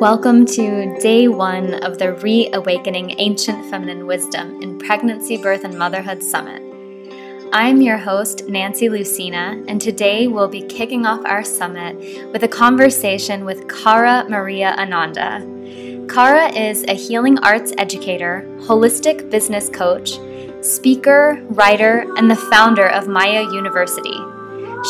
Welcome to day one of the Reawakening Ancient Feminine Wisdom in Pregnancy, Birth, and Motherhood Summit. I'm your host, Nancy Lucina, and today we'll be kicking off our summit with a conversation with Kara Maria Ananda. Kara is a healing arts educator, holistic business coach, speaker, writer, and the founder of Maya University.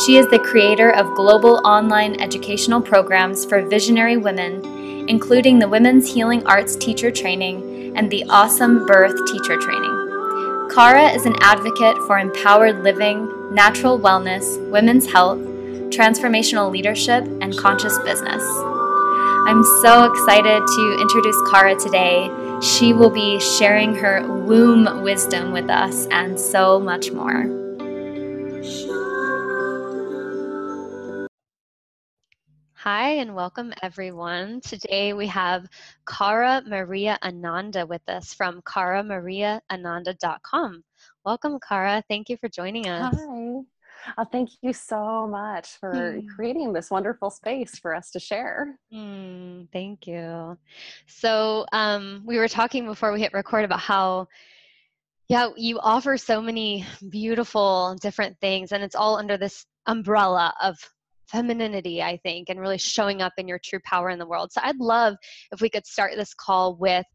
She is the creator of global online educational programs for visionary women, including the Women's Healing Arts Teacher Training and the Awesome Birth Teacher Training. Kara is an advocate for empowered living, natural wellness, women's health, transformational leadership, and conscious business. I'm so excited to introduce Kara today. She will be sharing her womb wisdom with us and so much more. Hi, and welcome everyone. Today we have Kara Maria Ananda with us from karamariaananda.com. Welcome, Kara. Thank you for joining us. Hi. Thank you so much for creating this wonderful space for us to share. Thank you. So we were talking before we hit record about how you offer so many beautiful different things, and it's all under this umbrella of femininity, I think, and really showing up in your true power in the world. So I'd love if we could start this call with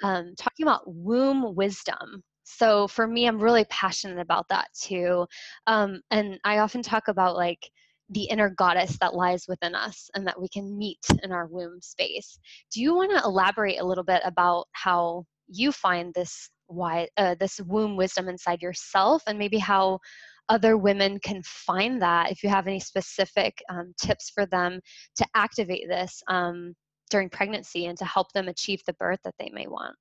talking about womb wisdom. So for me, I'm really passionate about that too. And I often talk about like the inner goddess that lies within us and that we can meet in our womb space. Do you want to elaborate a little bit about how you find this womb wisdom inside yourself, and maybe how other women can find that, if you have any specific tips for them to activate this during pregnancy and to help them achieve the birth that they may want?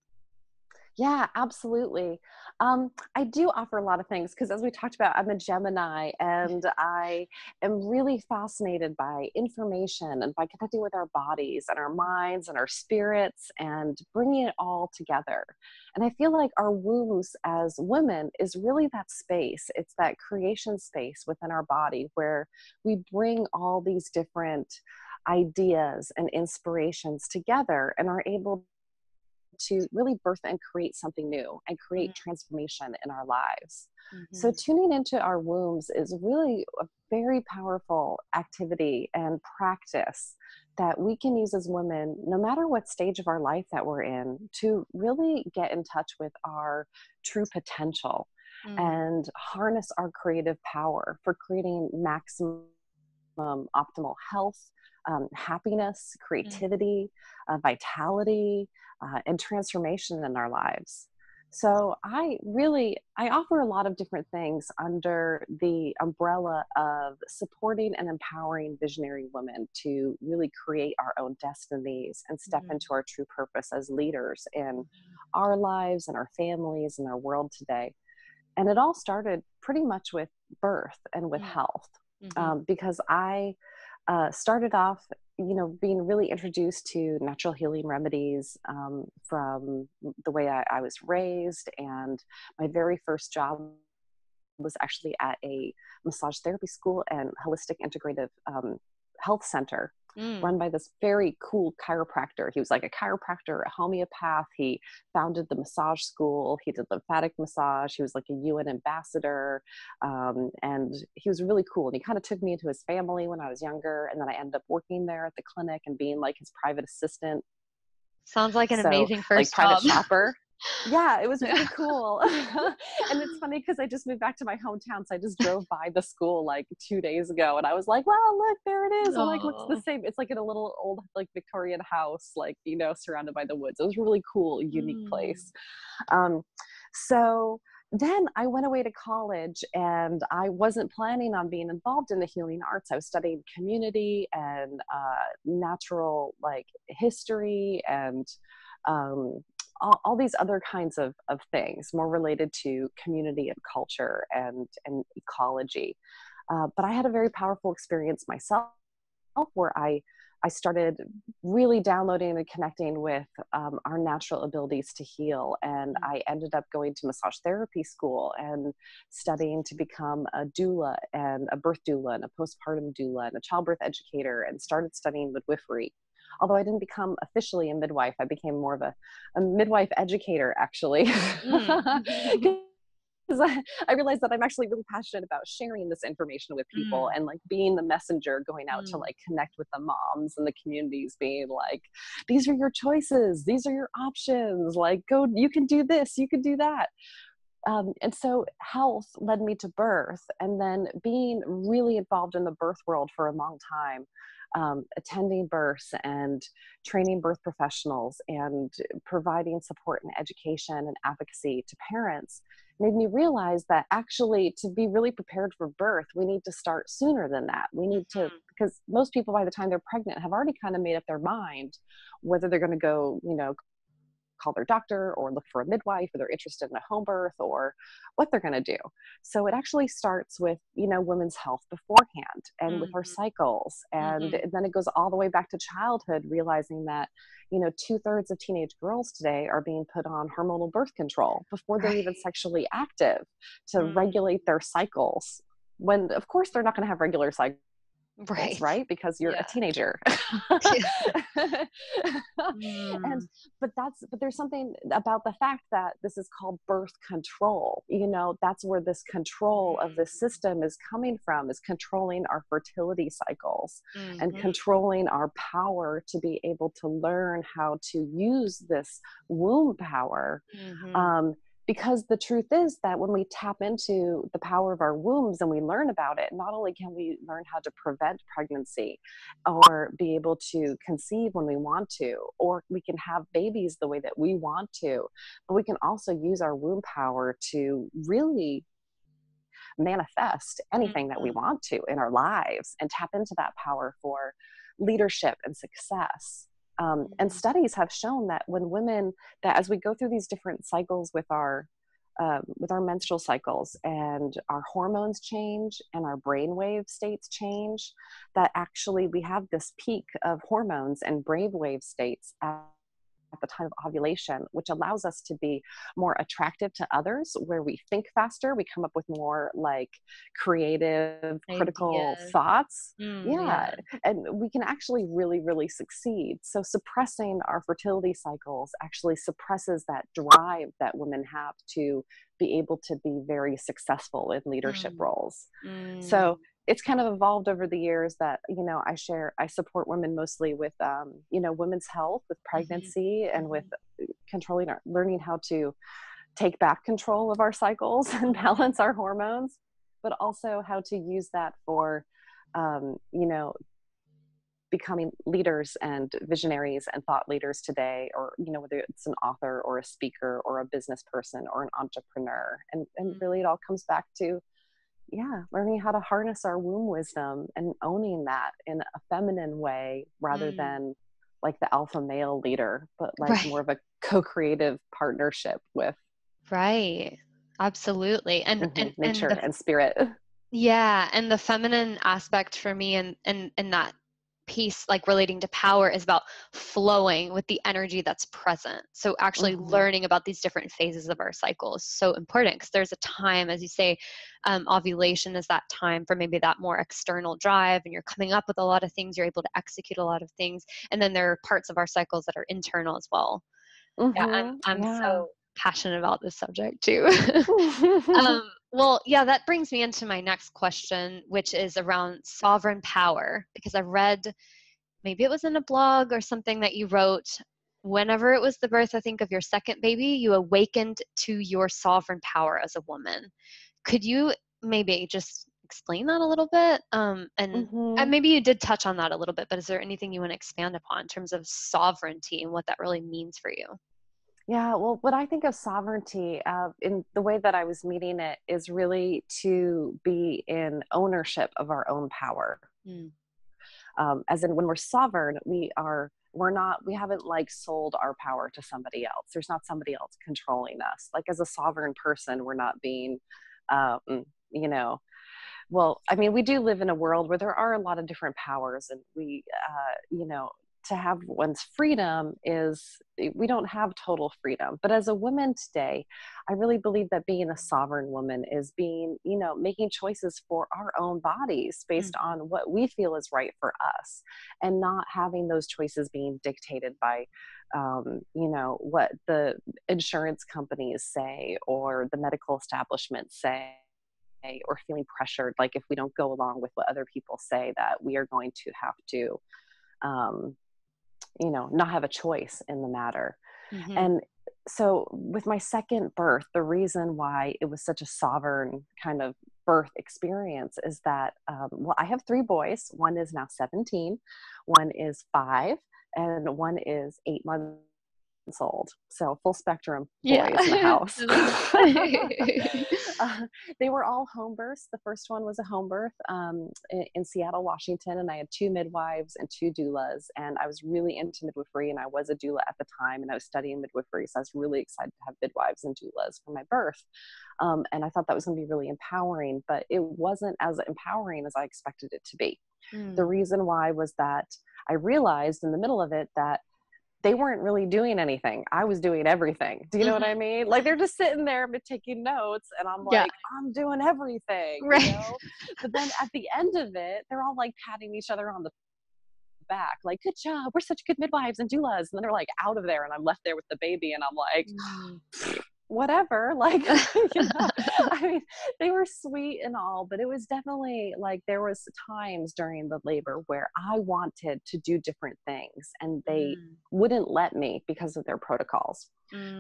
Yeah, absolutely. I do offer a lot of things because, as we talked about, I'm a Gemini and I am really fascinated by information and by connecting with our bodies and our minds and our spirits and bringing it all together. And I feel like our wombs as women is really that space. It's that creation space within our body where we bring all these different ideas and inspirations together and are able to really birth and create something new and create transformation in our lives. So tuning into our wombs is really a very powerful activity and practice that we can use as women, no matter what stage of our life that we're in, to really get in touch with our true potential and harness our creative power for creating maximum optimal health, happiness, creativity, vitality, and transformation in our lives. So I offer a lot of different things under the umbrella of supporting and empowering visionary women to really create our own destinies and step into our true purpose as leaders in our lives and our families and our world today. And it all started pretty much with birth and with health, because I started off, being really introduced to natural healing remedies from the way I was raised. And my very first job was actually at a massage therapy school and holistic integrative health center run by this very cool chiropractor. He was like a chiropractor, a homeopath. He founded the massage school. He did lymphatic massage. He was like a UN ambassador. And he was really cool. And he kind of took me into his family when I was younger. And then I ended up working there at the clinic and being like his private assistant. Sounds like an amazing first private job. shopper. Yeah, it was pretty cool. And it's funny because I just moved back to my hometown. So I just drove by the school like 2 days ago and I was like, wow, look, there it is. I'm like, looks the same. It's like in a little old, like Victorian house, like, surrounded by the woods. It was a really cool, unique place. So then I went away to college and I wasn't planning on being involved in the healing arts. I was studying community and natural like history and all these other kinds of things more related to community and culture and ecology. But I had a very powerful experience myself where I started really downloading and connecting with our natural abilities to heal. And I ended up going to massage therapy school and studying to become a doula and a birth doula and a postpartum doula and a childbirth educator, and started studying midwifery. although I didn't become officially a midwife, I became more of a midwife educator, actually. Mm. Because I realized that I'm actually really passionate about sharing this information with people Mm. and like being the messenger going out to Mm. like connect with the moms and the communities, being like, these are your choices, these are your options, like go, you can do this, you can do that. And so health led me to birth, and then being really involved in the birth world for a long time, attending births and training birth professionals and providing support and education and advocacy to parents made me realize that actually to be really prepared for birth, we need to start sooner than that. We need to, because most people by the time they're pregnant have already kind of made up their mind whether they're going to go, call their doctor or look for a midwife, or they're interested in a home birth or what they're going to do. So it actually starts with, women's health beforehand and with our Mhm. cycles. And Mhm. then it goes all the way back to childhood, realizing that, 2/3 of teenage girls today are being put on hormonal birth control before they're even Right. sexually active to Mm. regulate their cycles. When, of course, they're not going to have regular cycles, Right. right? Because you're a Yeah. teenager. and Mm. but there's something about the fact that this is called birth control. That's where this control of the system is coming from, is controlling our fertility cycles and Mhm. controlling our power to be able to learn how to use this womb power. Mhm. um, because the truth is that when we tap into the power of our wombs and we learn about it, not only can we learn how to prevent pregnancy or be able to conceive when we want to, or we can have babies the way that we want to, but we can also use our womb power to really manifest anything that we Mhm. want to in our lives and tap into that power for leadership and success. And Mhm. studies have shown that when women, that as we go through these different cycles with our menstrual cycles, and our hormones change and our brainwave states change, that actually we have this peak of hormones and brainwave states at the time of ovulation, which allows us to be more attractive to others, where we think faster, we come up with more like creative, critical Ideas. thoughts. Yeah. Yeah. And we can actually really, really succeed. So suppressing our fertility cycles actually suppresses that drive that women have to be able to be very successful in leadership Mm. roles. Mm. So it's kind of evolved over the years that, I support women mostly with, women's health, with Mhm. pregnancy, and with Mhm. learning how to take back control of our cycles and Mhm. balance our hormones, but also how to use that for, um, you know, becoming leaders and visionaries and thought leaders today, or, whether it's an author or a speaker or a business person or an entrepreneur. And Mm. really it all comes back to, yeah, learning how to harness our womb wisdom and owning that in a feminine way, rather Mm. than like the alpha male leader, but like Right. more of a co-creative partnership with Right. Absolutely. And nature the and spirit. yeah, and the feminine aspect for me and that piece like relating to power is about flowing with the energy that's present. So actually Hmm. learning about these different phases of our cycle is so important because there's a time, as you say, ovulation is that time for maybe that more external drive, and you're coming up with a lot of things, you're able to execute a lot of things, and then there are parts of our cycles that are internal as well. Yeah, I'm Yeah. so passionate about this subject too. Well, yeah, that brings me into my next question, which is around sovereign power, because I read, maybe it was in a blog or something that you wrote, whenever it was the birth, I think, of your second baby, you awakened to your sovereign power as a woman. Could you maybe just explain that a little bit? And Hmm. maybe you did touch on that a little bit, but is there anything you want to expand upon in terms of sovereignty and what that really means for you? Yeah, well, what I think of sovereignty, in the way that I was meeting it, is really to be in ownership of our own power. Mm. As in, when we're sovereign, we haven't like sold our power to somebody else. There's not somebody else controlling us. Like as a sovereign person, we're not being, um, you know, well, I mean, we do live in a world where there are a lot of different powers, and we, to have one's freedom is, we don't have total freedom. But as a woman today, I really believe that being a sovereign woman is being, making choices for our own bodies based on what we feel is right for us, and not having those choices being dictated by, what the insurance companies say or the medical establishments say, or feeling pressured, like if we don't go along with what other people say, that we are going to have to, um, not have a choice in the matter. And so with my second birth, the reason why it was such a sovereign kind of birth experience is that, I have three boys. One is now 17, one is 5, and one is 8 months old. So full spectrum boys in the house. They were all home births. The first one was a home birth in Seattle, Washington, and I had 2 midwives and 2 doulas. And I was really into midwifery, and I was a doula at the time, and I was studying midwifery, so I was really excited to have midwives and doulas for my birth. And I thought that was going to be really empowering, but it wasn't as empowering as I expected it to be. The reason why was that I realized in the middle of it that they weren't really doing anything. I was doing everything. Do you know what I mean? Like, they're just sitting there taking notes, and I'm like, I'm doing everything, Right. But then at the end of it, they're all like patting each other on the back, like, good job, we're such good midwives and doulas. And then they're like out of there, and I'm left there with the baby, and I'm like, whatever, like, I mean, they were sweet and all, but it was definitely like, there was times during the labor where I wanted to do different things, and they wouldn't let me because of their protocols.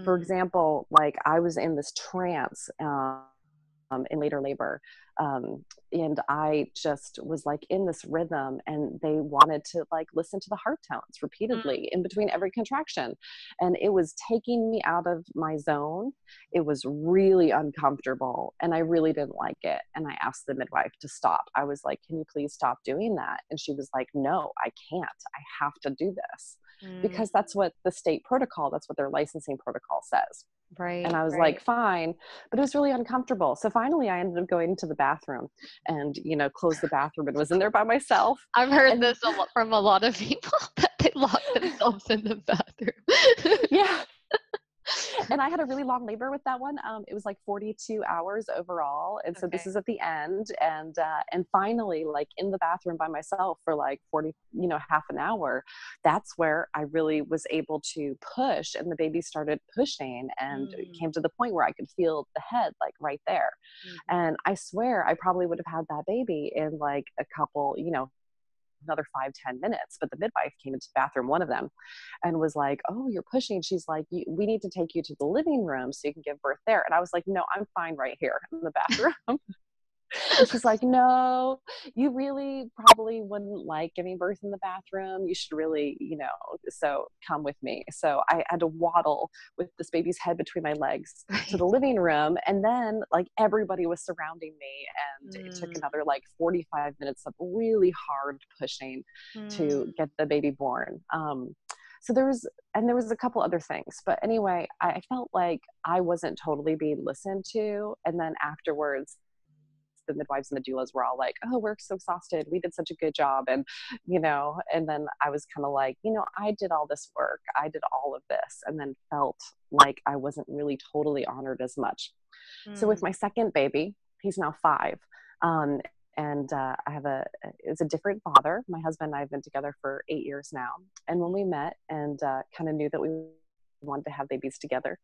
For example, like, I was in this trance in later labor, and I just was like in this rhythm, and they wanted to like listen to the heart tones repeatedly in between every contraction, and it was taking me out of my zone. It was really uncomfortable, and I really didn't like it. And I asked the midwife to stop. I was like, can you please stop doing that? And she was like, no, I can't. I have to do this because that's what the state protocol, that's what their licensing protocol says. Right. And I was like, fine, but it was really uncomfortable. So finally I ended up going into the bathroom and, closed the bathroom and was in there by myself. I've heard this a lot from a lot of people that they lock themselves in the bathroom. Yeah. And I had a really long labor with that one. It was like 42 hours overall. And so this is at the end. And finally, like in the bathroom by myself for like 40, half an hour, that's where I really was able to push, and the baby started pushing, and it came to the point where I could feel the head like right there. And I swear I probably would have had that baby in like a couple, another 5-10 minutes. But the midwife came into the bathroom, one of them, and was like, oh, you're pushing. She's like, we need to take you to the living room so you can give birth there. And I was like, no, I'm fine right here in the bathroom. And she's like, no, you really probably wouldn't like giving birth in the bathroom. You should really, so come with me. So I had to waddle with this baby's head between my legs to the living room. And then like everybody was surrounding me, and it took another like 45 minutes of really hard pushing to get the baby born. So there was a couple other things, but anyway, I felt like I wasn't totally being listened to. And then afterwards, the midwives and the doulas were all like, oh, we're so exhausted, we did such a good job. And and then I was kind of like, I did all this work, I did all of this, and then felt like I wasn't really totally honored as much. So with my second baby, he's now 5, and I have it's a different father. My husband and I have been together for 8 years now, and when we met and kind of knew that we wanted to have babies together,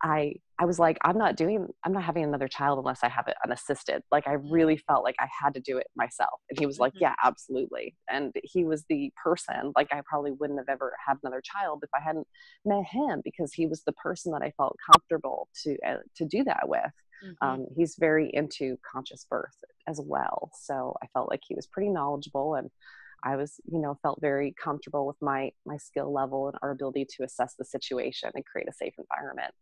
I was like, I'm not having another child unless I have it unassisted. Like, I really felt like I had to do it myself. And he was like, yeah, absolutely. And he was the person, like, I probably wouldn't have ever had another child if I hadn't met him, because he was the person that I felt comfortable to do that with. He's very into conscious birth as well. So I felt like he was pretty knowledgeable, and I was, felt very comfortable with my skill level and our ability to assess the situation and create a safe environment.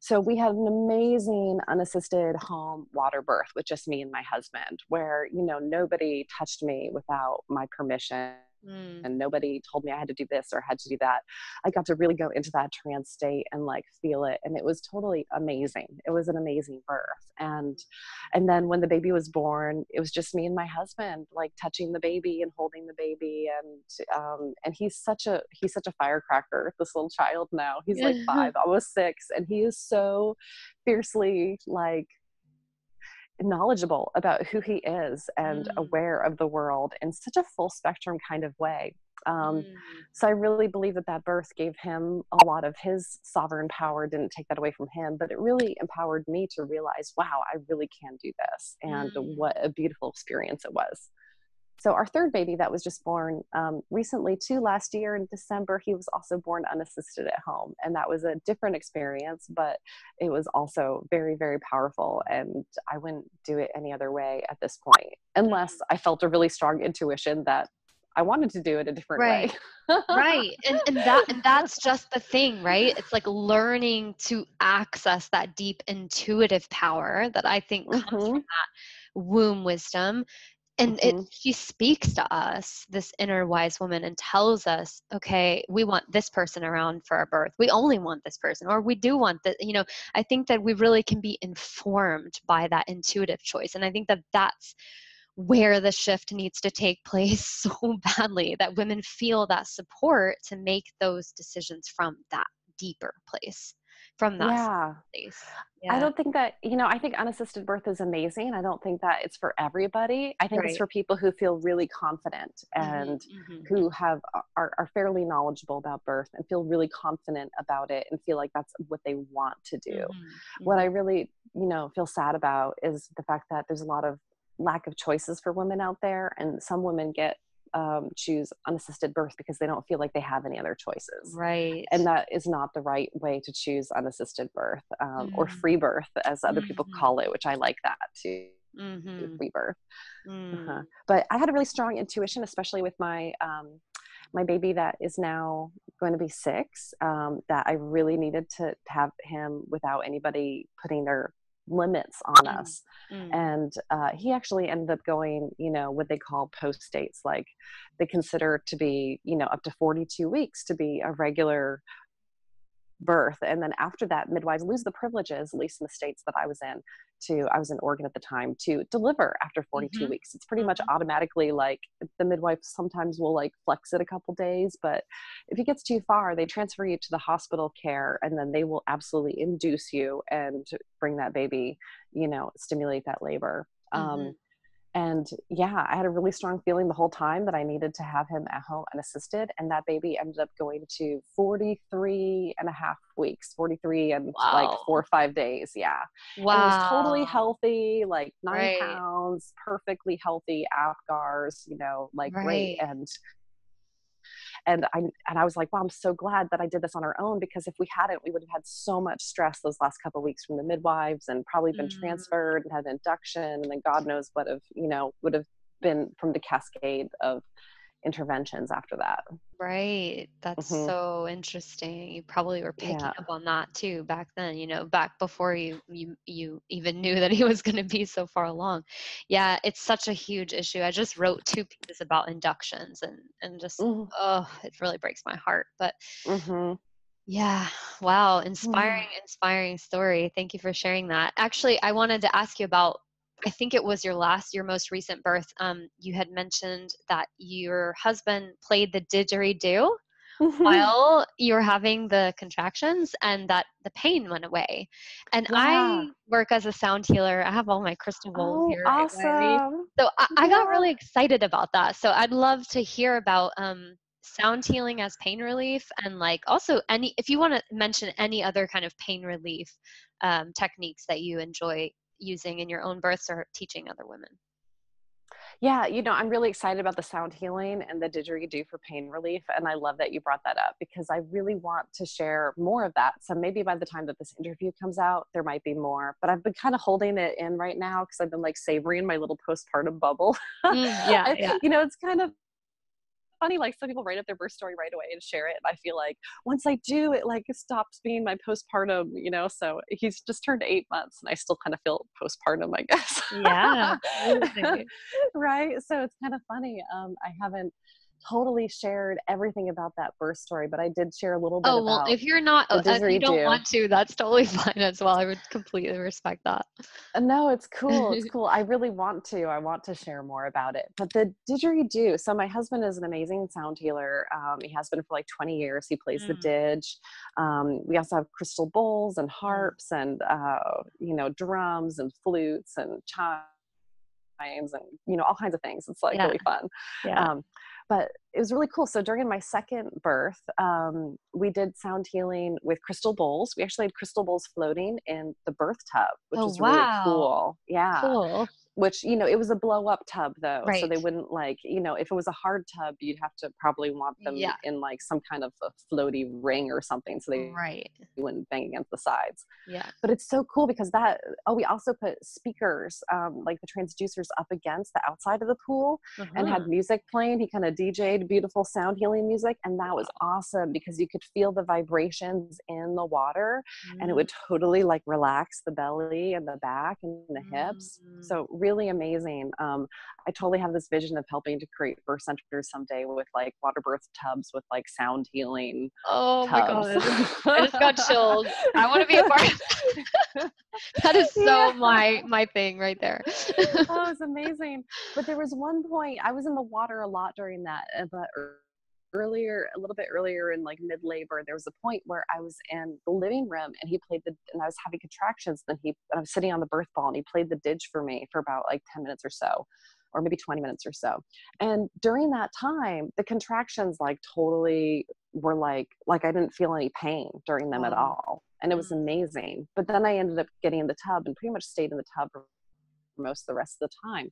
So we had an amazing unassisted home water birth with just me and my husband, where, nobody touched me without my permission. Mm. and nobody told me I had to do this or had to do that. I got to really go into that trance state and like feel it. And it was totally amazing. It was an amazing birth. And then when the baby was born, it was just me and my husband, like touching the baby and holding the baby. And he's such a firecracker, this little child now. He's like 5, almost 6. And he is so fiercely like knowledgeable about who he is and aware of the world in such a full spectrum kind of way. So I really believe that birth gave him a lot of his sovereign power, didn't take that away from him, but it really empowered me to realize, wow, I really can do this. And what a beautiful experience it was. So our third baby that was just born recently too, last year in December, he was also born unassisted at home. And that was a different experience, but it was also very, very powerful. And I wouldn't do it any other way at this point, unless I felt a really strong intuition that I wanted to do it a different way. Right. And that's just the thing, right? It's like learning to access that deep intuitive power that I think comes from that womb wisdom. And she speaks to us, this inner wise woman, and tells us, okay, we want this person around for our birth. We only want this person, or we do want that. I think that we really can be informed by that intuitive choice. And I think that that's where the shift needs to take place so badly, that women feel that support to make those decisions from that deeper place, from that place. I don't think that, I think unassisted birth is amazing. I don't think that it's for everybody. I think it's for people who feel really confident and who are fairly knowledgeable about birth and feel really confident about it and feel like that's what they want to do. What I really, feel sad about is the fact that there's a lot of lack of choices for women out there, and some women choose unassisted birth because they don't feel like they have any other choices. Right. And that is not the right way to choose unassisted birth, or free birth, as other people call it, which I like that too. Free birth. But I had a really strong intuition, especially with my baby that is now going to be 6, that I really needed to have him without anybody putting their limits on us. And he actually ended up going, what they call post dates, like they consider to be, up to 42 weeks to be a regular birth. And then after that, midwives lose the privileges, at least in the states that I was in, I was in Oregon at the time, to deliver after 42 weeks. It's pretty much automatically, like, the midwife sometimes will like flex it a couple days, but if it gets too far, they transfer you to the hospital care, and then they will absolutely induce you and bring that baby, stimulate that labor. And yeah, I had a really strong feeling the whole time that I needed to have him at home unassisted. And that baby ended up going to 43 and a half weeks, 43 and like 4 or 5 days. Yeah. Wow. And it was totally healthy, like 9 pounds, perfectly healthy APGARs, great. And I was like, wow, I'm so glad that I did this on our own, because if we hadn't, we would have had so much stress those last couple of weeks from the midwives, and probably been transferred and had an induction. And then God knows what would have been from the cascade of interventions after that. Right. That's so interesting. You probably were picking up on that too back then, back before you even knew that he was going to be so far along. Yeah, it's such a huge issue. I just wrote 2 pieces about inductions, and just it really breaks my heart. But yeah, wow, inspiring story. Thank you for sharing that. Actually, I wanted to ask you about, I think it was your most recent birth. You had mentioned that your husband played the didgeridoo while you were having the contractions, and that the pain went away. And I work as a sound healer. I have all my crystal bowls here. Awesome. So I got really excited about that. So I'd love to hear about sound healing as pain relief, and like also if you want to mention any other kind of pain relief techniques that you enjoy using in your own births or teaching other women. Yeah, I'm really excited about the sound healing and the didgeridoo for pain relief. And I love that you brought that up, because I really want to share more of that. So maybe by the time that this interview comes out, there might be more, but I've been kind of holding it in right now, because I've been like savoring my little postpartum bubble. It's kind of funny, like some people write up their birth story right away and share it, and I feel like once I do it, like it stops being my postpartum, so he's just turned 8 months and I still kind of feel postpartum, I guess. Yeah. Right. So it's kind of funny. I haven't totally shared everything about that birth story, but I did share a little bit Oh, well, about if you're not, the if you don't didgeridoo. want to, that's totally fine as well. I would completely respect that. No, it's cool. It's cool. I really want to. I want to share more about it. But the didgeridoo. So my husband is an amazing sound healer. He has been for like 20 years. He plays the didge. We also have crystal bowls and harps and drums and flutes and chimes and all kinds of things. It's like really fun. Yeah. But it was really cool. So during my second birth, we did sound healing with crystal bowls. We actually had crystal bowls floating in the birth tub, which was really cool. Yeah. Cool. Which, it was a blow up tub though. So Right. they wouldn't if it was a hard tub, you'd have to probably want them in like some kind of a floaty ring or something. So they wouldn't bang against the sides. Yeah. But it's so cool because we also put speakers, like the transducers up against the outside of the pool and had music playing. He kind of DJ'd beautiful sound healing music. And that was awesome because you could feel the vibrations in the water and it would totally like relax the belly and the back and the hips. So really amazing. I totally have this vision of helping to create birth centers someday with like water birth tubs with like sound healing. Oh my God. I just got chills. I want to be a part of that. That is so my thing right there. Oh, it's amazing. But there was one point, I was in the water a lot during that, but a little bit earlier in like mid-labor, there was a point where I was in the living room and and I was having contractions. And I was sitting on the birth ball and he played the didge for me for about like 10 minutes or so, or maybe 20 minutes or so. And during that time, the contractions like totally were like I didn't feel any pain during them at all. And it was amazing. But then I ended up getting in the tub and pretty much stayed in the tub for most of the rest of the time.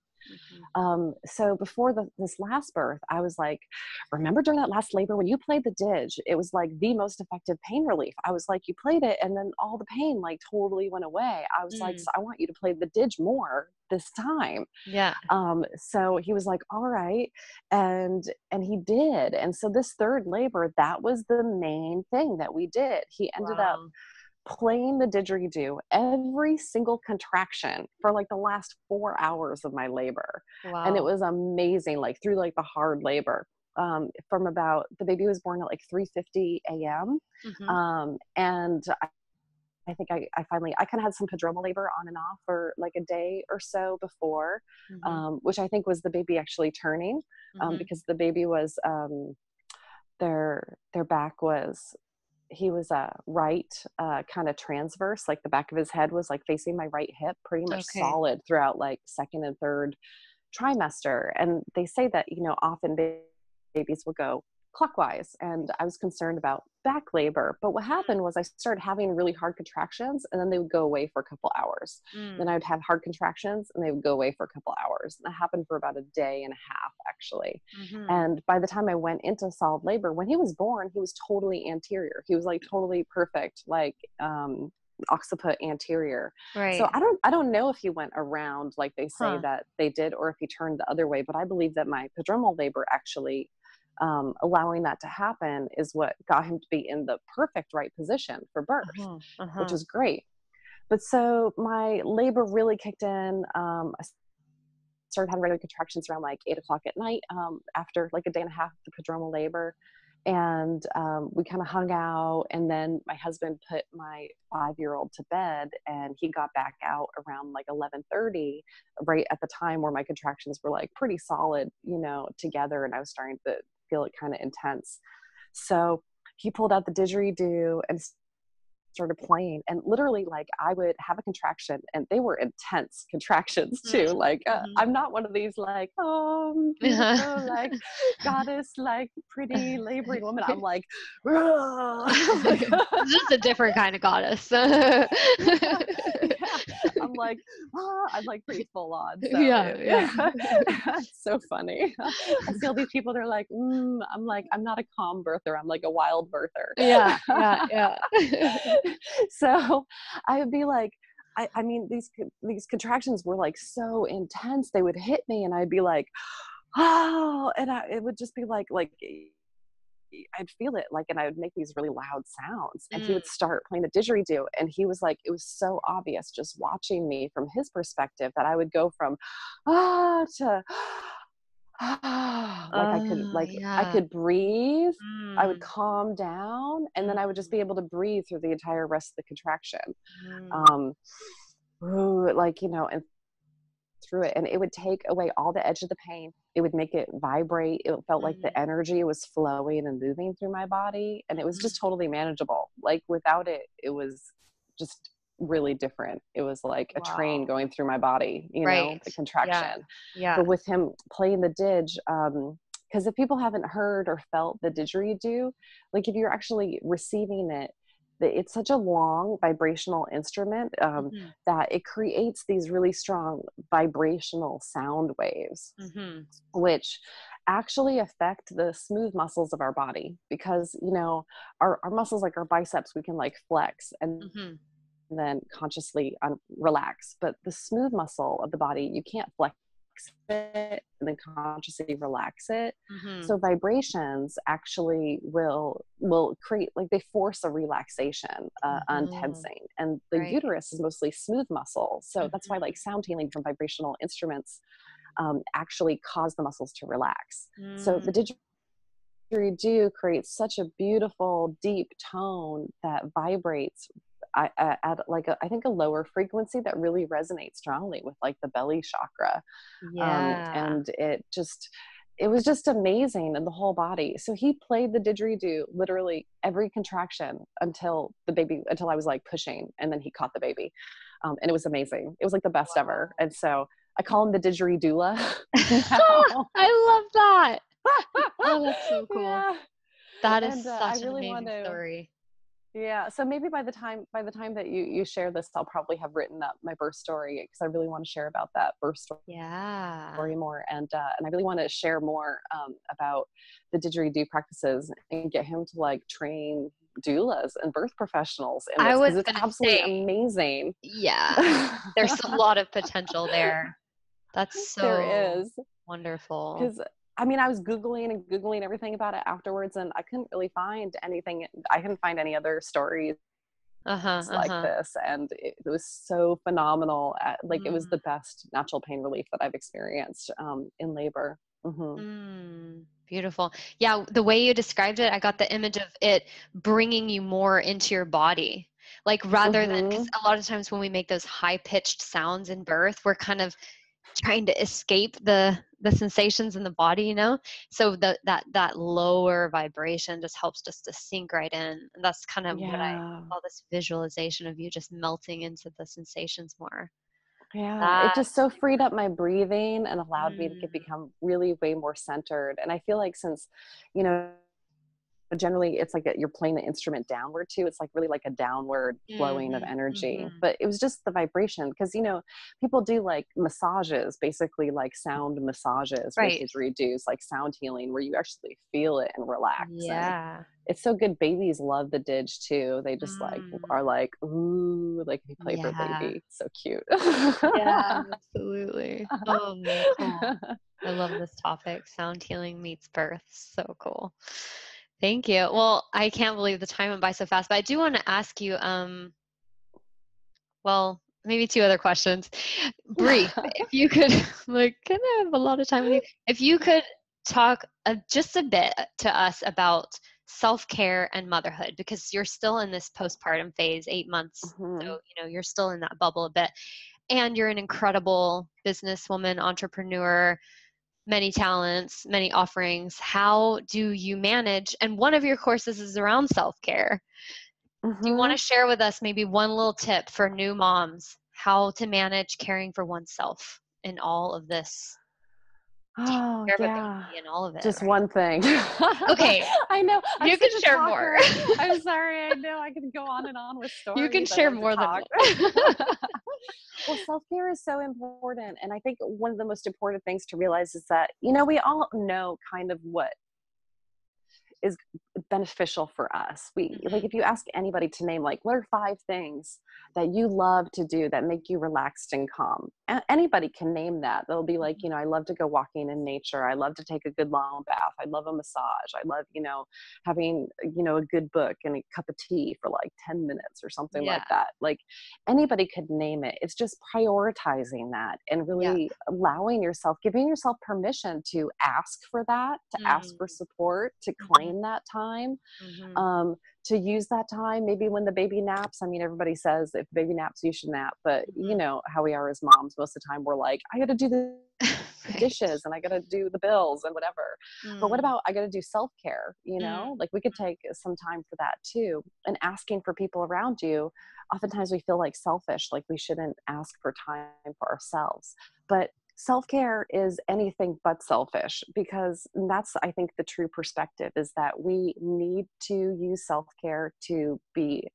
So before this last birth, I was like, remember during that last labor when you played the didge, it was like the most effective pain relief. I was like, you played it and then all the pain like totally went away. I was like, so I want you to play the didge more this time. Yeah. So he was like, all right. And he did. And so this third labor, that was the main thing that we did. He ended up playing the didgeridoo every single contraction for like the last 4 hours of my labor. And it was amazing, like through like the hard labor. From about, the baby was born at like 3:50 a.m. And I think I finally, I kind of had some prodromal labor on and off for like a day or so before, which I think was the baby actually turning, because the baby was, their back was, he was right kind of transverse, like the back of his head was like facing my right hip pretty much solid throughout like second and third trimester. And they say that, often babies will go clockwise, and I was concerned about back labor. But what happened was I started having really hard contractions and then they would go away for a couple hours. Then I would have hard contractions and they would go away for a couple hours. And that happened for about a day and a half actually. And by the time I went into solid labor, when he was born, he was totally anterior. He was like totally perfect, like occiput anterior. So I don't know if he went around like they say that they did, or if he turned the other way, but I believe that my prodromal labor actually allowing that to happen is what got him to be in the perfect right position for birth, which is great. But so my labor really kicked in. I started having regular contractions around like 8 o'clock at night, after like a day and a half of the prodromal labor. And we kind of hung out, and then my husband put my 5-year-old to bed, and he got back out around like 11:30, right at the time where my contractions were like pretty solid, together, and I was starting to feel it kind of intense. So he pulled out the didgeridoo and started playing, and literally like I would have a contraction and they were intense contractions too. Like I'm not one of these like, oh, beautiful, like goddess, like pretty laboring woman. I'm like, it's just a different kind of goddess. I'm like, I'm like pretty full on. So it's so funny. I see all these people, they're like, I'm like, I'm not a calm birther, I'm like a wild birther. So I would be like, I mean, these contractions were like so intense, they would hit me and I'd be like, oh, and it would just be like I'd feel it like, and I would make these really loud sounds, and he would start playing the didgeridoo, and he was like, it was so obvious just watching me from his perspective that I would go from to I could breathe. I would Mm. calm down, and then I would just be able to breathe through the entire rest of the contraction. Mm. And through it, and it would take away all the edge of the pain. It would make it vibrate. It felt like the energy was flowing and moving through my body, and it was just totally manageable. Like without it, it was just really different. It was like a train going through my body, Right. the contraction. Yeah. But with him playing the didge, because if people haven't heard or felt the didgeridoo, like if you're actually receiving it, it's such a long vibrational instrument that it creates these really strong vibrational sound waves, which actually affect the smooth muscles of our body, because our muscles, like our biceps, we can like flex and then consciously relax, but the smooth muscle of the body, you can't flex it and then consciously relax it. So vibrations actually will create, like, they force a relaxation, untensing, and the uterus is mostly smooth muscle. So that's why like sound healing from vibrational instruments actually cause the muscles to relax. So the didgeridoo creates such a beautiful deep tone that vibrates at like I think a lower frequency that really resonates strongly with like the belly chakra. And it was just amazing in the whole body. So he played the didgeridoo literally every contraction until I was like pushing, and then he caught the baby. And it was amazing. It was like the best ever. And so I call him the didgeridoula now. I love that. Oh, that's so cool. Yeah. That is such an amazing story. Yeah. So maybe by the time that you share this, I'll probably have written up my birth story, because I really want to share about that birth story more. And I really want to share more about the didgeridoo practices and get him to like train doulas and birth professionals in this, because it's absolutely amazing. Yeah. There's a lot of potential there. That's so there is. Wonderful. Because I mean, I was Googling everything about it afterwards, and I couldn't really find anything. I couldn't find any other stories like this. And it was so phenomenal. It was the best natural pain relief that I've experienced in labor. Beautiful. Yeah. The way you described it, I got the image of it bringing you more into your body. Like rather than, because a lot of times when we make those high pitched sounds in birth, we're kind of trying to escape the sensations in the body, so that lower vibration just helps just to sink right in. And that's kind of what I call this visualization of you just melting into the sensations more. It just so freed up my breathing and allowed me to become really way more centered. And I feel like since generally it's like you're playing the instrument downward too, it's like really like a downward flowing of energy, but it was just the vibration, because people do like massages, basically like sound massages with didgeridoos, like sound healing, where you actually feel it and relax. And it's so good. Babies love the didge too. They just like are like, ooh, like if you play for a baby. So cute. Yeah, absolutely. Oh, cool. I love this topic. Sound healing meets birth. So cool. Thank you. Well, I can't believe the time went by so fast, but I do want to ask you, maybe two other questions. Brief, if you could, like, can I have a lot of time with you? If you could talk just a bit to us about self-care and motherhood, because you're still in this postpartum phase, 8 months. So, you're still in that bubble a bit, and you're an incredible businesswoman, entrepreneur, many talents, many offerings. How do you manage? And one of your courses is around self-care. Do you want to share with us maybe one little tip for new moms, how to manage caring for oneself in all of this? Oh, yeah. And all of it. Just one thing. Okay. I know. You can share more. I'm sorry. I know I can go on and on with stories. You can share more than one. Well, self-care is so important. And I think one of the most important things to realize is that, we all know kind of what is beneficial for us. We like, Mm-hmm. if you ask anybody to name, like, what are 5 things that you love to do that make you relaxed and calm? Anybody can name that. They'll be like, I love to go walking in nature. I love to take a good long bath. I love a massage. I love, having, a good book and a cup of tea for like 10 minutes or something Yeah. like that. Like, anybody could name it. It's just prioritizing that and Yeah. really allowing yourself, giving yourself permission to ask for that, to ask for support, to claim that time, to use that time. Maybe when the baby naps, I mean, everybody says if baby naps, you should nap, but you know how we are as moms. Most of the time we're like, I got to do the Right. dishes and I got to do the bills and whatever. But what about, I got to do self-care, like we could take some time for that too. And asking for people around you, oftentimes we feel like selfish, like we shouldn't ask for time for ourselves. But self-care is anything but selfish, because that's, I think, the true perspective is that we need to use self-care to be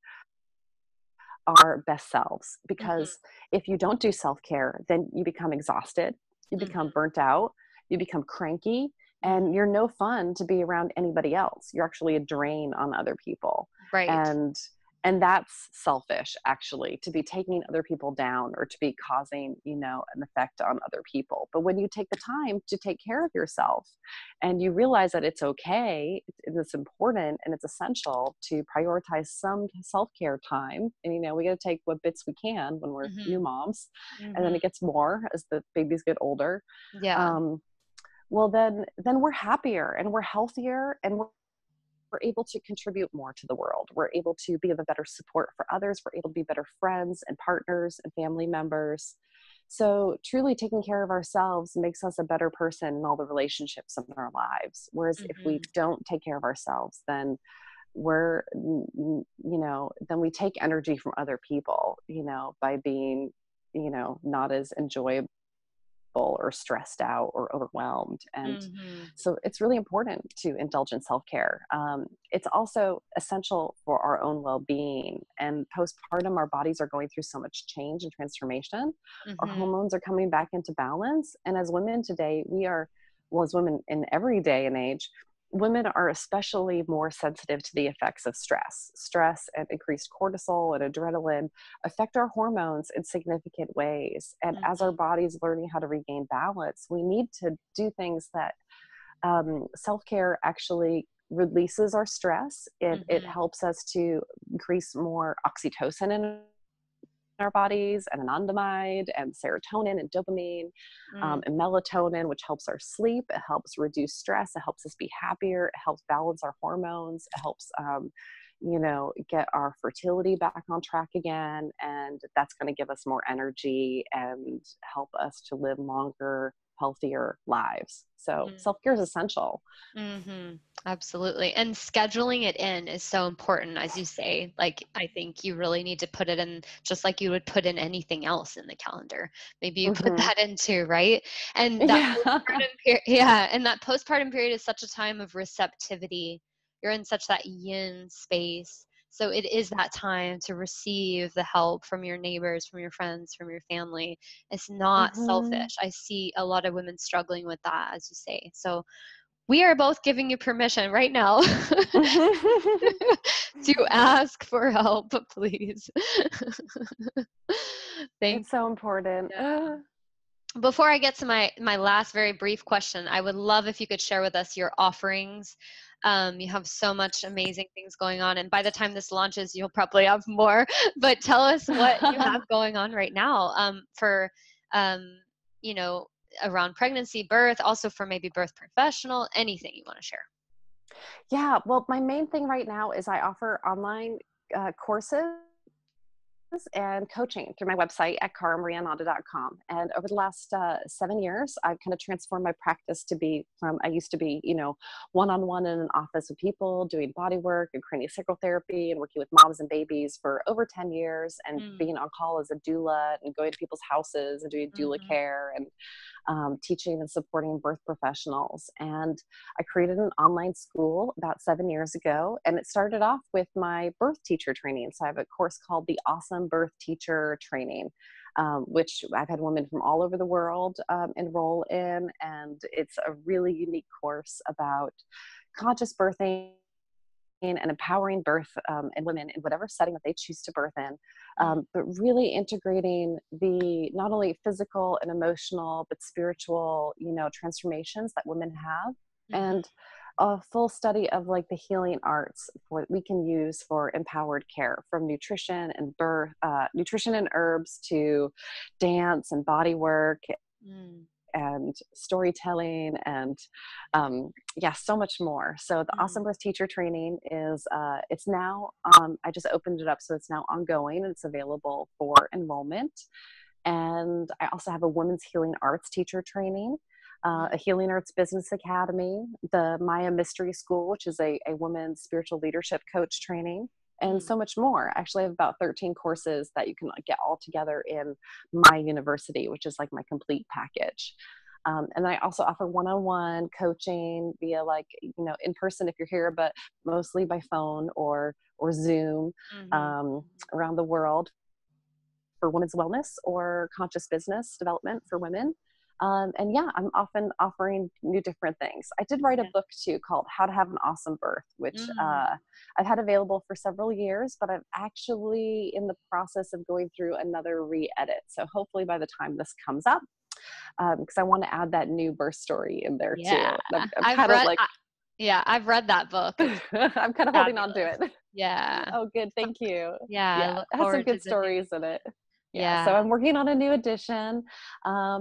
our best selves. Because if you don't do self-care, then you become exhausted, you become burnt out, you become cranky, and you're no fun to be around anybody else. You're actually a drain on other people. Right. And that's selfish, actually, to be taking other people down or to be causing, an effect on other people. But when you take the time to take care of yourself and you realize that it's okay, it's important and it's essential to prioritize some self-care time. And, we got to take what bits we can when we're new moms. And then it gets more as the babies get older. Yeah. Well, then we're happier and we're healthier, and we're able to contribute more to the world. We're able to be of a better support for others. We're able to be better friends and partners and family members. So truly taking care of ourselves makes us a better person in all the relationships in our lives. Whereas if we don't take care of ourselves, then then we take energy from other people, by being, not as enjoyable or stressed out or overwhelmed. And so it's really important to indulge in self-care. It's also essential for our own well-being. And postpartum, our bodies are going through so much change and transformation. Our hormones are coming back into balance. And as women today, as women in every day and age, women are especially more sensitive to the effects of stress. Stress and increased cortisol and adrenaline affect our hormones in significant ways. And as our body's learning how to regain balance, we need to do things that self-care actually releases our stress. It helps us to increase more oxytocin in our bodies, and anandamide and serotonin and dopamine, and melatonin, which helps our sleep. It helps reduce stress. It helps us be happier. It helps balance our hormones. It helps, get our fertility back on track again. And that's going to give us more energy and help us to live longer, healthier lives. So self-care is essential. Absolutely. And scheduling it in is so important, as you say. Like, I think you really need to put it in just like you would put in anything else in the calendar. Maybe you put that in too, right? And that and that postpartum period is such a time of receptivity. You're in such that yin space. So it is that time to receive the help from your neighbors, from your friends, from your family. It's not selfish. I see a lot of women struggling with that, as you say. So we are both giving you permission right now to ask for help, please. It's so important. Before I get to my last very brief question, I would love if you could share with us your offerings. You have so much amazing things going on, and by the time this launches, you'll probably have more. But tell us what you have going on right now for, around pregnancy, birth, also for maybe birth professional, anything you want to share. Yeah, well, my main thing right now is I offer online courses and coaching through my website at karamariaananda.com. And over the last 7 years, I've kind of transformed my practice to be from, I used to be, one-on-one in an office with people doing body work and craniosacral therapy and working with moms and babies for over 10 years, and being on call as a doula and going to people's houses and doing doula care and teaching and supporting birth professionals. And I created an online school about 7 years ago, and it started off with my birth teacher training. So I have a course called the Awesome Birth Teacher Training, which I've had women from all over the world enroll in. And it's a really unique course about conscious birthing and empowering birth and women in whatever setting that they choose to birth in, but really integrating the not only physical and emotional but spiritual, transformations that women have, and a full study of like the healing arts for we can use for empowered care, from nutrition and birth, nutrition and herbs, to dance and body work and storytelling, and so much more. So the Awesome Birth Teacher Training is it's now I just opened it up, so it's now ongoing and it's available for enrollment. And I also have a Women's Healing Arts Teacher Training, a Healing Arts Business Academy, the Maya Mystery School, which is a women's spiritual leadership coach training, and so much more. Actually, I have about 13 courses that you can get all together in my university, which is like my complete package. And I also offer one-on-one coaching via in person if you're here, but mostly by phone or Zoom around the world for women's wellness or conscious business development for women. I'm often offering new different things. I did write a book too called How to Have an Awesome Birth, which I've had available for several years, but I'm actually in the process of going through another re-edit. So hopefully by the time this comes up, because I want to add that new birth story in there too. I've read that book. I'm kind of holding on to it. Yeah. Oh, good. Thank you. Yeah. It has some good stories in it. Yeah. So I'm working on a new edition. I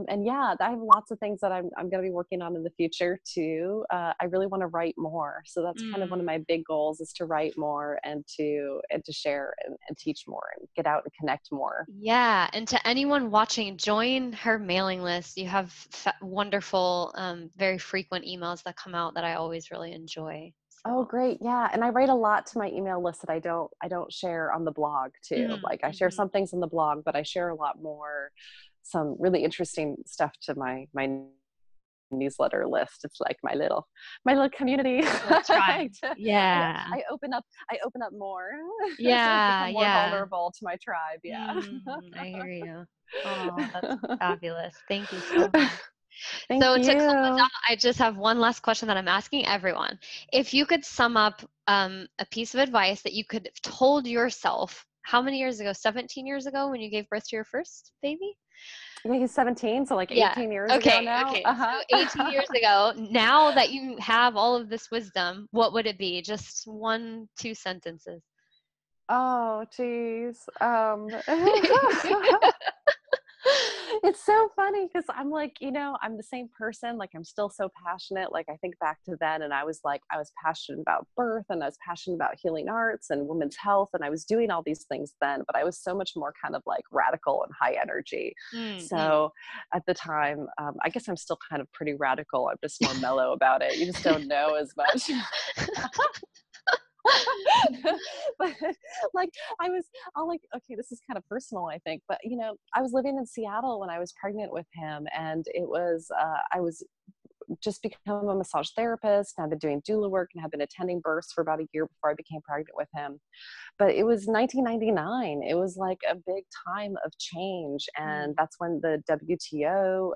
have lots of things that I'm going to be working on in the future too. I really want to write more. So that's kind of one of my big goals, is to write more and to share and teach more and get out and connect more. Yeah. And to anyone watching, join her mailing list. You have wonderful, very frequent emails that come out that I always really enjoy. Oh, great. Yeah. And I write a lot to my email list that I don't share on the blog too. Like I share some things on the blog, but I share a lot more, some really interesting stuff to my newsletter list. It's like my little community. Tribe. Yeah. I open up more. Yeah. Become more vulnerable to my tribe. Yeah. I hear you. Oh, that's fabulous. Thank you so much. Thank you. To close out, I just have one last question that I'm asking everyone. If you could sum up a piece of advice that you could have told yourself, how many years ago? 17 years ago, when you gave birth to your first baby? I think he's 17, so like 18 years ago now. Okay. So 18 years ago, now that you have all of this wisdom, what would it be? Just 1-2 sentences. Oh, geez. It's so funny because I'm like, I'm the same person. Like, I'm still so passionate. Like, I think back to then, and I was passionate about birth, and I was passionate about healing arts and women's health. And I was doing all these things then, but I was so much more kind of like radical and high energy. So at the time, I guess I'm still kind of pretty radical. I'm just more mellow about it. You just don't know as much. But okay, this is kind of personal, I think, but I was living in Seattle when I was pregnant with him, and it was I was just become a massage therapist, and I've been doing doula work and have been attending births for about a year before I became pregnant with him. But it was 1999. It was like a big time of change, and that's when the WTO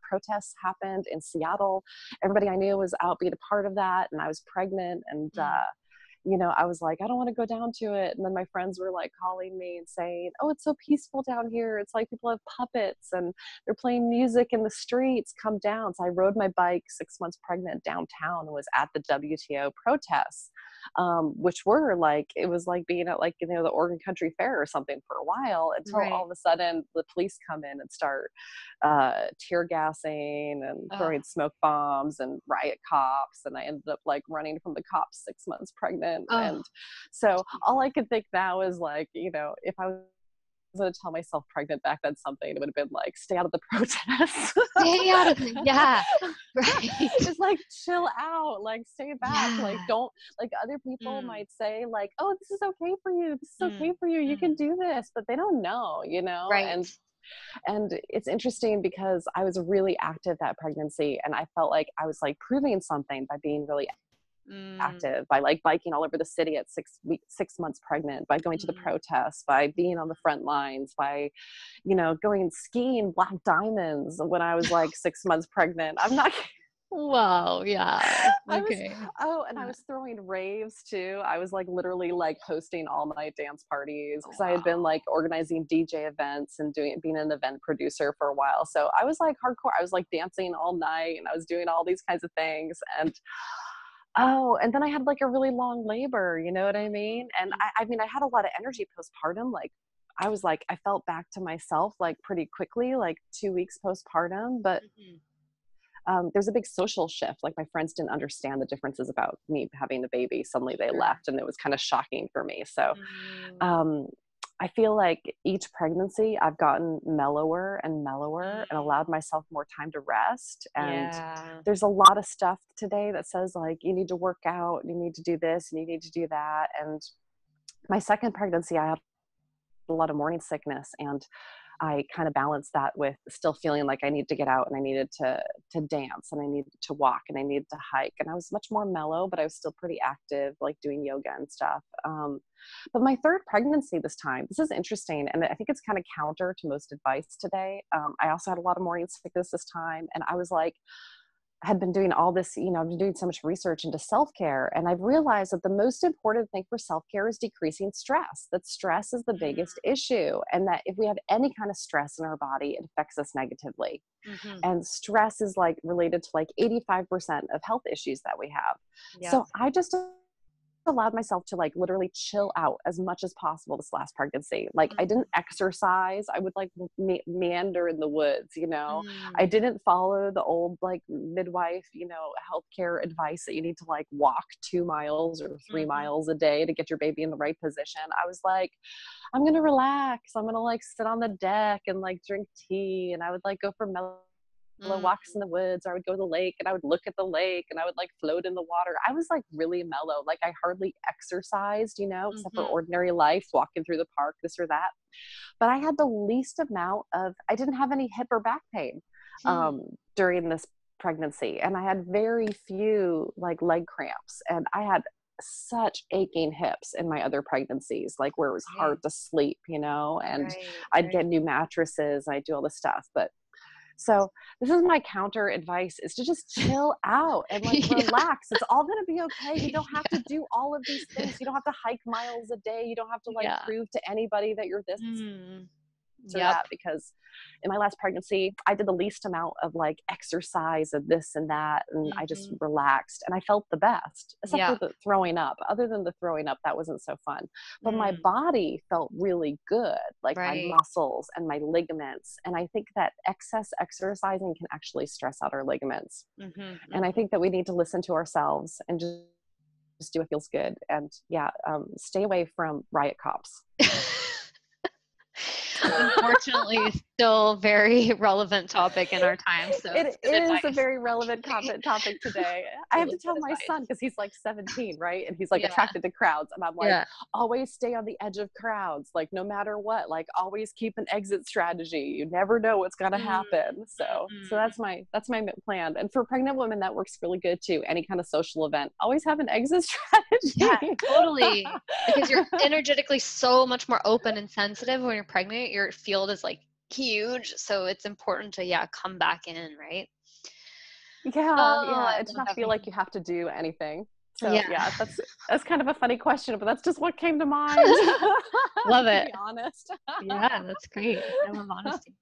protests happened in Seattle. Everybody I knew was out being a part of that, and I was pregnant, and I was like, I don't want to go down to it. And then my friends were like calling me and saying, oh, it's so peaceful down here. It's like people have puppets and they're playing music in the streets. Come down. So I rode my bike 6 months pregnant downtown and was at the WTO protests, which were like, it was like being at like, the Oregon Country Fair or something for a while, until all of a sudden the police come in and start tear gassing and throwing smoke bombs and riot cops. And I ended up like running from the cops 6 months pregnant. And so all I could think now is like, if I was going to tell myself pregnant back then something, it would have been like, stay out of the protests. Stay out of it. Yeah. Right. Just like chill out, like stay back. Like don't, like other people might say like, oh, this is okay for you. This is okay for you. You can do this, but they don't know, Right. And it's interesting because I was really active that pregnancy, and I felt like I was like proving something by being really active, by like biking all over the city at 6 months pregnant, by going to the protests, by being on the front lines, by going skiing Black Diamonds when I was like 6 months pregnant. I'm not Wow. Yeah. I was, Okay. and I was throwing raves too. I was like literally like hosting all night dance parties because I had been Wow. like organizing DJ events and being an event producer for a while. So I was like hardcore. I was like dancing all night and I was doing all these kinds of things. And then I had like a really long labor, you know what I mean? And I mean, I had a lot of energy postpartum. Like I was like, I felt back to myself like pretty quickly, like 2 weeks postpartum. But Mhm. there's a big social shift. Like my friends didn't understand the differences about me having a baby. Suddenly they Sure. left and it was kind of shocking for me. So Mm. um, I feel like each pregnancy I've gotten mellower and mellower and allowed myself more time to rest. And Yeah. there's a lot of stuff today that says like, you need to work out, you need to do this, and you need to do that. And my second pregnancy, I had a lot of morning sickness, and I kind of balanced that with still feeling like I needed to get out and I needed to dance and I needed to walk and I needed to hike. And I was much more mellow, but I was still pretty active, like doing yoga and stuff. But my third pregnancy this time, this is interesting. And I think it's kind of counter to most advice today. I also had a lot of morning sickness this time. And I was like, had been doing all this, I've been doing so much research into self-care, and I've realized that the most important thing for self-care is decreasing stress, that stress is the biggest issue, and that if we have any kind of stress in our body, it affects us negatively. Mm-hmm. And stress is like related to like 85% of health issues that we have. Yep. So I just allowed myself to like literally chill out as much as possible this last pregnancy. Like I didn't exercise. I would like meander in the woods, I didn't follow the old like midwife, healthcare advice that you need to like walk 2 miles or 3 miles a day to get your baby in the right position. I was like, I'm going to relax. I'm going to like sit on the deck and like drink tea. And I would like go for walks in the woods, or I would go to the lake and I would look at the lake and I would like float in the water. I was like really mellow. Like I hardly exercised, except for ordinary life, walking through the park, this or that. But I had the least amount I didn't have any hip or back pain during this pregnancy. And I had very few like leg cramps, and I had such aching hips in my other pregnancies, like where it was hard to sleep, and I'd get new mattresses, I'd do all this stuff. But so this is my counter advice, is to just chill out and like relax. It's all going to be okay. You don't have to do all of these things. You don't have to hike miles a day. You don't have to like prove to anybody that you're this or that, because in my last pregnancy, I did the least amount of like exercise and this and that. And I just relaxed and I felt the best, except for the throwing up. Other than the throwing up, that wasn't so fun. But my body felt really good, like my muscles and my ligaments. And I think that excess exercising can actually stress out our ligaments. And I think that we need to listen to ourselves and just do what feels good. And stay away from riot cops. Unfortunately, still very relevant topic in our time. So it is a very relevant topic today. I have to tell my son, because he's like 17, right? And he's like attracted to crowds. And I'm like, always stay on the edge of crowds. Like no matter what, like always keep an exit strategy. You never know what's going to happen. So that's my plan. And for pregnant women, that works really good too. Any kind of social event, always have an exit strategy. Yeah, totally. Because you're energetically so much more open and sensitive when you're pregnant. Your field is like huge, so it's important to come back in, right? And to not feel like you have to do anything. So that's kind of a funny question, but that's just what came to mind. Love it. To be honest. Yeah, that's great. I love honesty.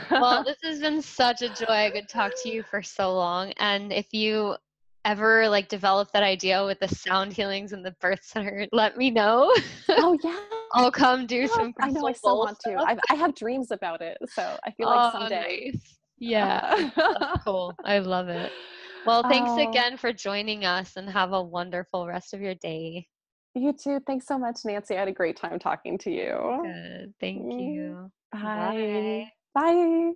Well, this has been such a joy. I could talk to you for so long. And if you ever like develop that idea with the sound healings and the birth center, let me know. Oh yeah, I'll come do some. I know, I still want to. I have dreams about it, so I feel like someday. Nice. Yeah, that's cool. I love it. Well, thanks again for joining us, and have a wonderful rest of your day. You too. Thanks so much, Nancy. I had a great time talking to you. Good. Thank you. Bye. Bye.